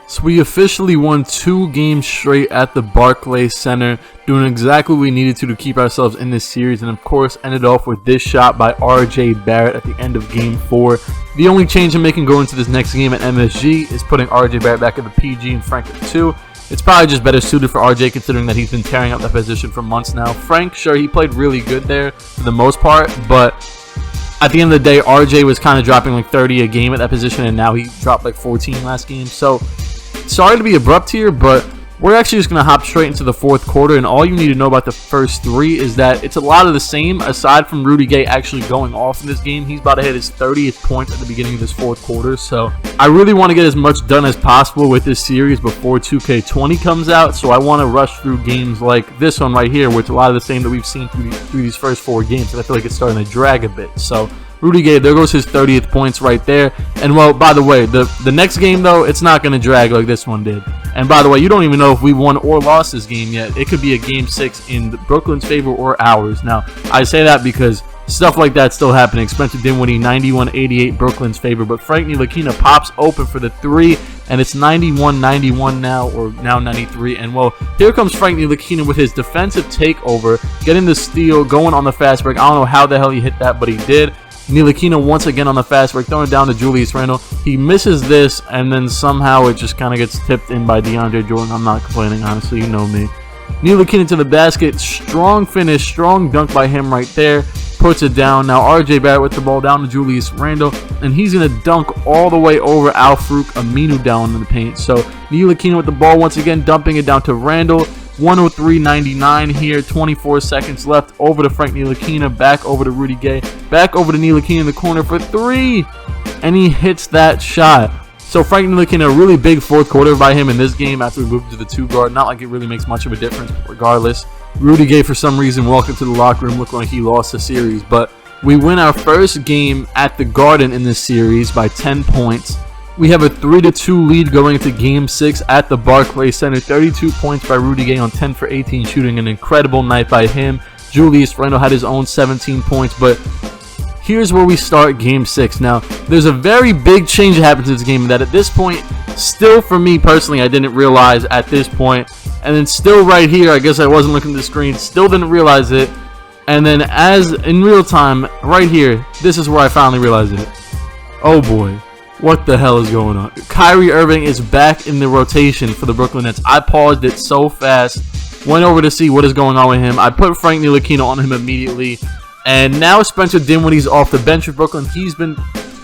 So we officially won 2 games straight at the Barclays Center, doing exactly what we needed to keep ourselves in this series, and of course ended off with this shot by RJ Barrett at the end of game 4. The only change I'm making going into this next game at MSG is putting RJ Barrett back at the PG and Frank at 2. It's probably just better suited for RJ considering that he's been tearing up that position for months now. Frank, sure, he played really good there for the most part, but at the end of the day, RJ was kind of dropping like 30 a game at that position, and now he dropped like 14 last game. So sorry to be abrupt here, but we're actually just going to hop straight into the fourth quarter, and all you need to know about the first 3 is that it's a lot of the same, aside from Rudy Gay actually going off in this game. He's about to hit his 30th point at the beginning of this fourth quarter, so I really want to get as much done as possible with this series before 2K20 comes out, so I want to rush through games like this one right here, where it's a lot of the same that we've seen through these first 4 games, and I feel like it's starting to drag a bit. So Rudy Gay, there goes his 30th points right there. And well, by the way, the next game though, it's not going to drag like this one did. And by the way, you don't even know if we won or lost this game yet. It could be a game 6 in Brooklyn's favor or ours. Now, I say that because stuff like that's still happening. Spencer Dinwiddie, 91-88 Brooklyn's favor, but Frank Ntilikina pops open for the 3, and it's 91-91 now, or now 93. And well, here comes Frank Ntilikina with his defensive takeover, getting the steal, going on the fast break. I don't know how the hell he hit that, but he did. Ntilikina once again on the fast break, throwing it down to Julius Randle. He misses this, and then somehow it just kind of gets tipped in by DeAndre Jordan. I'm not complaining, honestly, you know me. Ntilikina to the basket, strong finish, strong dunk by him right there. Puts it down. Now RJ Barrett with the ball down to Julius Randle, and he's going to dunk all the way over Al-Farouq Aminu down in the paint. So Ntilikina with the ball once again, dumping it down to Randle. 103.99 here, 24 seconds left. Over to Frank Ntilikina, back over to Rudy Gay, back over to Ntilikina in the corner for 3, and he hits that shot. So Frank Ntilikina, a really big fourth quarter by him in this game after we moved to the 2 guard. Not like it really makes much of a difference, but regardless. Rudy Gay, for some reason, walked into the locker room looking like he lost the series, but we win our first game at the Garden in this series by 10 points. We have a 3-2 lead going into Game 6 at the Barclays Center. 32 points by Rudy Gay on 10 for 18 shooting. An incredible night by him. Julius Randle had his own 17 points, but here's where we start Game 6. Now, there's a very big change that happens in this game that at this point, still for me personally, I didn't realize at this point. And then still right here, I guess I wasn't looking at the screen, still didn't realize it. And then as in real time, right here, this is where I finally realized it. Oh boy. What the hell is going on? Kyrie Irving is back in the rotation for the Brooklyn Nets. I paused it so fast, went over to see what is going on with him. I put Frank Ntilikina on him immediately, and now Spencer Dinwiddie's off the bench for Brooklyn. He's been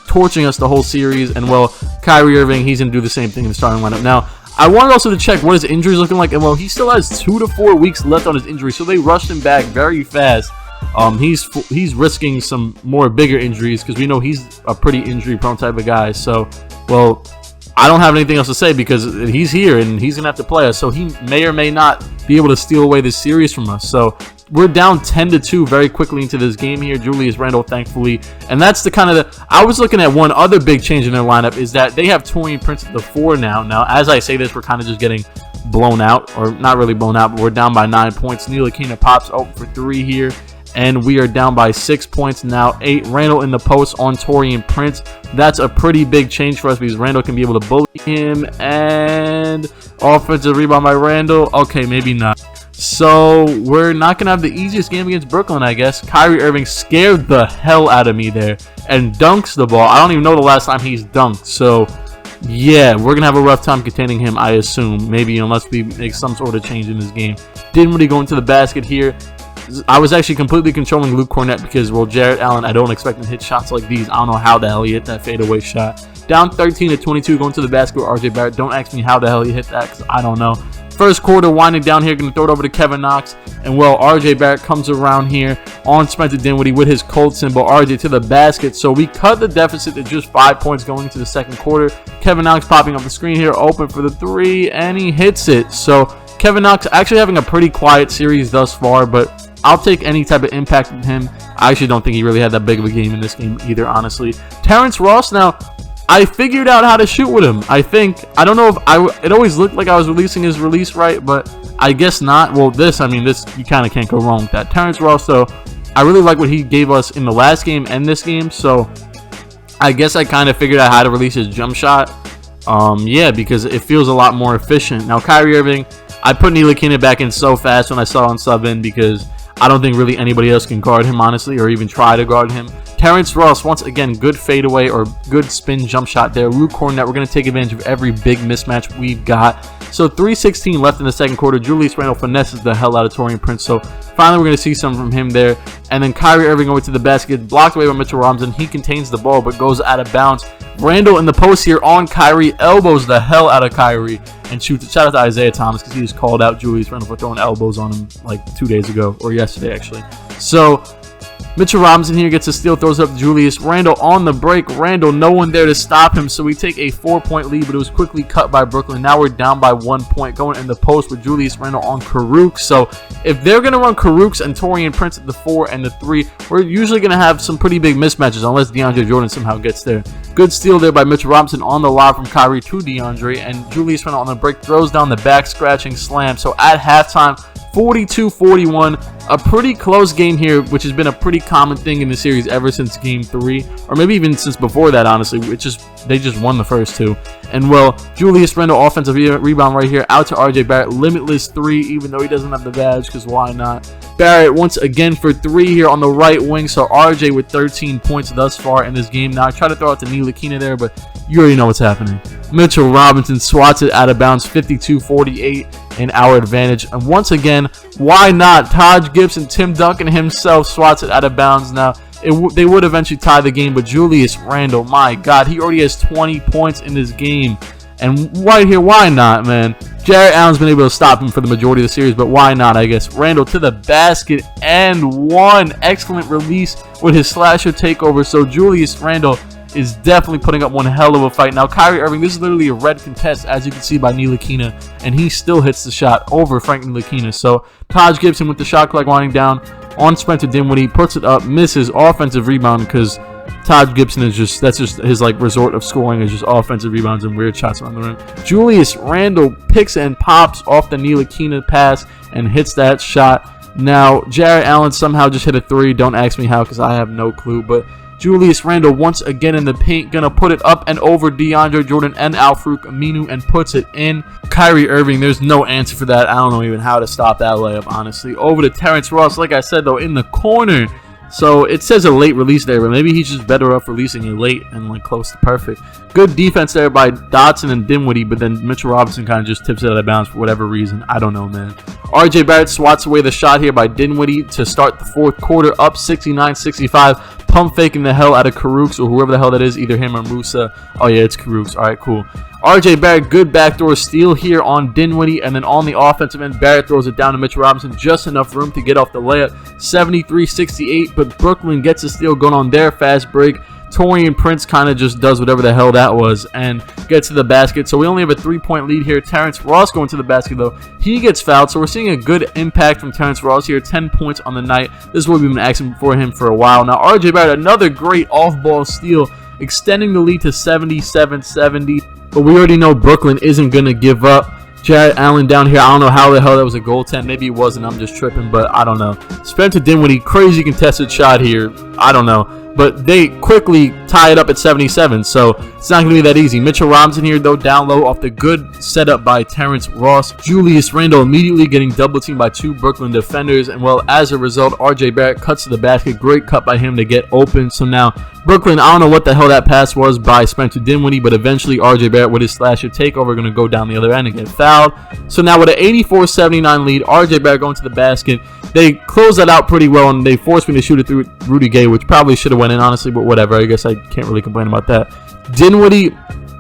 torching us the whole series, and well, Kyrie Irving, he's going to do the same thing in the starting lineup. Now, I wanted also to check what his injury is looking like, and well, he still has 2 to 4 weeks left on his injury, so they rushed him back very fast. He's risking some more bigger injuries because we know he's a pretty injury-prone type of guy. So, well, I don't have anything else to say because he's here and he's going to have to play us. So he may or may not be able to steal away this series from us. So we're down 10-2 very quickly into this game here. Julius Randle, thankfully. And that's the kind of I was looking at one other big change in their lineup is that they have Taurean Prince at the 4 now. Now, as I say this, we're kind of just getting blown out, or not really blown out, but we're down by 9 points. Ntilikina pops open for 3 here. And we are down by 6 points now. 8. Randle in the post on Taurean Prince. That's a pretty big change for us because Randle can be able to bully him. And offensive rebound by Randle. Okay, maybe not. So we're not going to have the easiest game against Brooklyn, I guess. Kyrie Irving scared the hell out of me there and dunks the ball. I don't even know the last time he's dunked. So yeah, we're going to have a rough time containing him, I assume. Maybe unless we make some sort of change in this game. Didn't really go into the basket here. I was actually completely controlling Luke Cornett because, well, Jarrett Allen, I don't expect him to hit shots like these. I don't know how the hell he hit that fadeaway shot. Down 13-22 going to the basket with RJ Barrett. Don't ask me how the hell he hit that because I don't know. First quarter winding down here. Going to throw it over to Kevin Knox. And, well, RJ Barrett comes around here on Spencer Dinwiddie with his cold symbol. RJ to the basket. So we cut the deficit to just 5 points going into the second quarter. Kevin Knox popping up the screen here. Open for the 3. And he hits it. So Kevin Knox actually having a pretty quiet series thus far. But I'll take any type of impact from him. I actually don't think he really had that big of a game in this game either, honestly. Terrence Ross, now, I figured out how to shoot with him. I don't know if it always looked like I was releasing his release right, but I guess not. Well, this, you kind of can't go wrong with that. Terrence Ross, though, I really like what he gave us in the last game and this game, so I guess I kind of figured out how to release his jump shot. Yeah, because it feels a lot more efficient. Now, Kyrie Irving, I put Ntilikina back in so fast when I saw him sub in because I don't think really anybody else can guard him, honestly, or even try to guard him. Terrence Ross, once again, good fadeaway or good spin jump shot there. Luke Cornett, we're going to take advantage of every big mismatch we've got. So 3:16 left in the second quarter. Julius Randle finesses the hell out of Taurean Prince. So finally we're going to see some from him there. And then Kyrie Irving over to the basket, blocked away by Mitchell Robinson. He contains the ball but goes out of bounds. Randle in the post here on Kyrie, elbows the hell out of Kyrie and shoots it. Shout out to Isaiah Thomas because he just called out Julius Randle for throwing elbows on him like 2 days ago, or yesterday actually. So Mitchell Robinson here gets a steal, throws up Julius Randle on the break. Randle, no one there to stop him, so we take a 4-point lead, but it was quickly cut by Brooklyn. Now we're down by 1 point, going in the post with Julius Randle on Karuk. So if they're going to run Karuk and Taurean Prince at the 4 and the 3, we're usually going to have some pretty big mismatches unless DeAndre Jordan somehow gets there. Good steal there by Mitchell Robinson on the lob from Kyrie to DeAndre, and Julius Randle on the break throws down the back scratching slam. So at halftime, 42-41, a pretty close game here, which has been a pretty common thing in the series ever since Game 3, or maybe even since before that, honestly. They just won the first 2. And, well, Julius Randle, offensive rebound right here, out to RJ Barrett, limitless 3, even though he doesn't have the badge, because why not? Barrett once again for 3 here on the right wing, so RJ with 13 points thus far in this game. Now, I try to throw out to Ntilikina there, but you already know what's happening. Mitchell Robinson swats it out of bounds, 52-48 in our advantage. And once again, why not? Taj Gibson, Tim Duncan himself swats it out of bounds. Now, they would eventually tie the game, but Julius Randle, my God, he already has 20 points in this game. And right here, why not, man? Jarrett Allen's been able to stop him for the majority of the series, but why not, I guess? Randle to the basket and one. Excellent release with his slasher takeover. So Julius Randle is definitely putting up one hell of a fight. Now, Kyrie Irving, this is literally a red contest, as you can see by Ntilikina, and he still hits the shot over Frank Ntilikina. So Taj Gibson with the shot clock winding down on Spencer Dinwiddie, puts it up, misses, offensive rebound, because Taj Gibson is that's just his like resort of scoring, is just offensive rebounds and weird shots around the rim. Julius Randle picks and pops off the Ntilikina pass and hits that shot. Now, Jarrett Allen somehow just hit a 3. Don't ask me how, because I have no clue, but Julius Randle once again in the paint, gonna put it up and over DeAndre Jordan and Al-Farouq Aminu and puts it in. Kyrie Irving, there's no answer for that. I don't know even how to stop that layup, honestly. Over to Terrence Ross, like I said, though, in the corner. So it says a late release there, but maybe he's just better off releasing it late and like close to perfect. Good defense there by Dotson and Dinwiddie, but then Mitchell Robinson kind of just tips it out of bounds for whatever reason. I don't know, man. RJ Barrett swats away the shot here by Dinwiddie to start the fourth quarter, up 69-65. Pump faking the hell out of Karuk, or whoever the hell that is, either him or Musa. Oh yeah, it's Karuk. All right, cool. RJ Barrett, good backdoor steal here on Dinwiddie, and then on the offensive end, Barrett throws it down to Mitchell Robinson, just enough room to get off the layup. 73-68, but Brooklyn gets a steal going on their fast break. Taurean Prince kind of just does whatever the hell that was and gets to the basket. So we only have a 3-point lead here. Terrence Ross going to the basket, though. He gets fouled, so we're seeing a good impact from Terrence Ross here. 10 points on the night. This is what we've been asking for him for a while. Now, RJ Barrett, another great off-ball steal, extending the lead to 77-70. But we already know Brooklyn isn't going to give up. Jarrett Allen down here. I don't know how the hell that was a goaltend. Maybe it wasn't. I'm just tripping, but I don't know. Spencer Dinwiddie, crazy contested shot here. I don't know. But they quickly tie it up at 77, so it's not going to be that easy. Mitchell Robinson here, though, down low off the good setup by Terrence Ross. Julius Randle immediately getting double-teamed by 2 Brooklyn defenders, and, well, as a result, RJ Barrett cuts to the basket. Great cut by him to get open. So now Brooklyn, I don't know what the hell that pass was by Spencer Dinwiddie, but eventually RJ Barrett with his slasher takeover going to go down the other end and get fouled. So now with an 84-79 lead, RJ Barrett going to the basket. They close that out pretty well, and they forced me to shoot it through Rudy Gay, which probably should have went in, honestly, but whatever. I guess I can't really complain about that. Dinwiddie,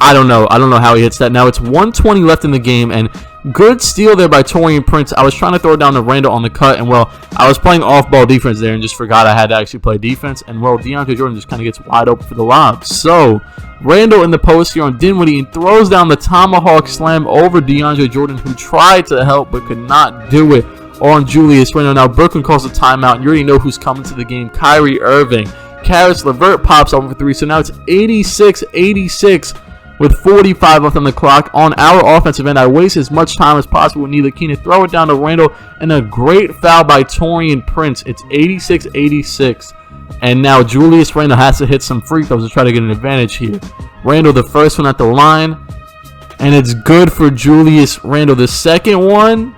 I don't know how he hits that. Now it's 1:20 left in the game, and good steal there by Taurean Prince. I was trying to throw it down to Randle on the cut, and, well, I was playing off-ball defense there and just forgot I had to actually play defense, and, well, DeAndre Jordan just kind of gets wide open for the lob. So Randle in the post here on Dinwiddie and throws down the tomahawk slam over DeAndre Jordan, who tried to help but could not do it on Julius Randle. Now Brooklyn calls a timeout, and you already know who's coming to the game. Kyrie Irving. Karis LeVert pops over for 3, so now it's 86-86 with 45 left on the clock. On our offensive end, I waste as much time as possible with Ntilikina. Throw it down to Randle, and a great foul by Taurean Prince. It's 86-86, and now Julius Randle has to hit some free throws to try to get an advantage here. Randle, the first one at the line, and it's good for Julius Randle. The second one,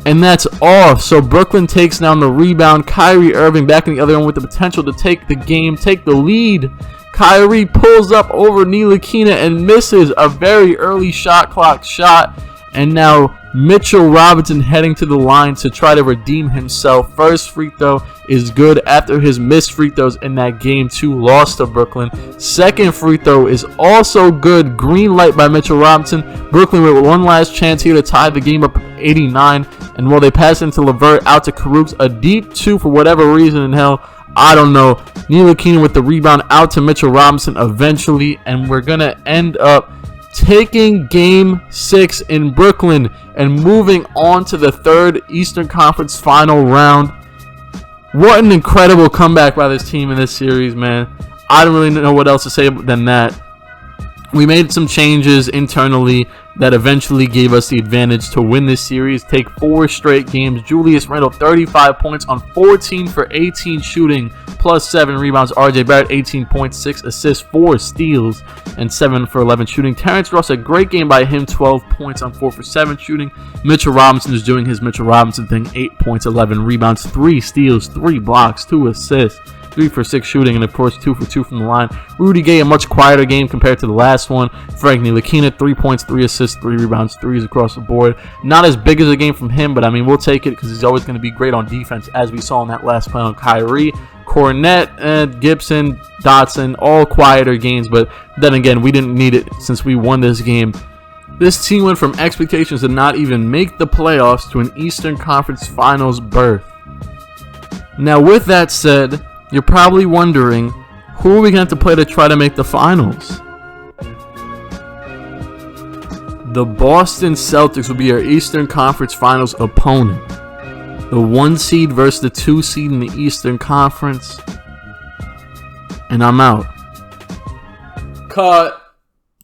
and that's off. So Brooklyn takes down the rebound. Kyrie Irving back in the other one with the potential to take the game, take the lead. Kyrie pulls up over Ntilikina and misses a very early shot clock shot. And now Mitchell Robinson heading to the line to try to redeem himself. First free throw is good after his missed free throws in that Game 2 loss to Brooklyn. Second free throw is also good. Green light by Mitchell Robinson. Brooklyn with one last chance here to tie the game up at 89. And while they pass into LeVert, out to Karooks, a deep 2 for whatever reason in hell. I don't know. Ntilikina with the rebound out to Mitchell Robinson eventually. And we're going to end up taking Game 6 in Brooklyn and moving on to the third Eastern Conference final round. What an incredible comeback by this team in this series, man. I don't really know what else to say than that. We made some changes internally that eventually gave us the advantage to win this series, take 4 straight games. Julius Randle, 35 points on 14 for 18 shooting, plus 7 rebounds. RJ Barrett, 18 points, 6 assists, 4 steals, and 7 for 11 shooting. Terrence Ross, a great game by him, 12 points on 4 for 7 shooting. Mitchell Robinson is doing his Mitchell Robinson thing, 8 points, 11 rebounds, 3 steals, 3 blocks, 2 assists. 3 for 6 shooting, and of course 2 for 2 from the line. Rudy Gay, a much quieter game compared to the last one. Frank Ntilikina, 3 points, 3 assists, 3 rebounds, 3s across the board. Not as big as a game from him, but I mean, we'll take it because he's always going to be great on defense, as we saw in that last play on Kyrie. Cornette and Gibson, Dotson, all quieter games, but then again, we didn't need it since we won this game. This team went from expectations to not even make the playoffs to an Eastern Conference Finals berth. Now, with that said, you're probably wondering, who are we going to have to play to try to make the finals? The Boston Celtics will be our Eastern Conference Finals opponent. The 1 seed versus the 2 seed in the Eastern Conference. And I'm out. Cut.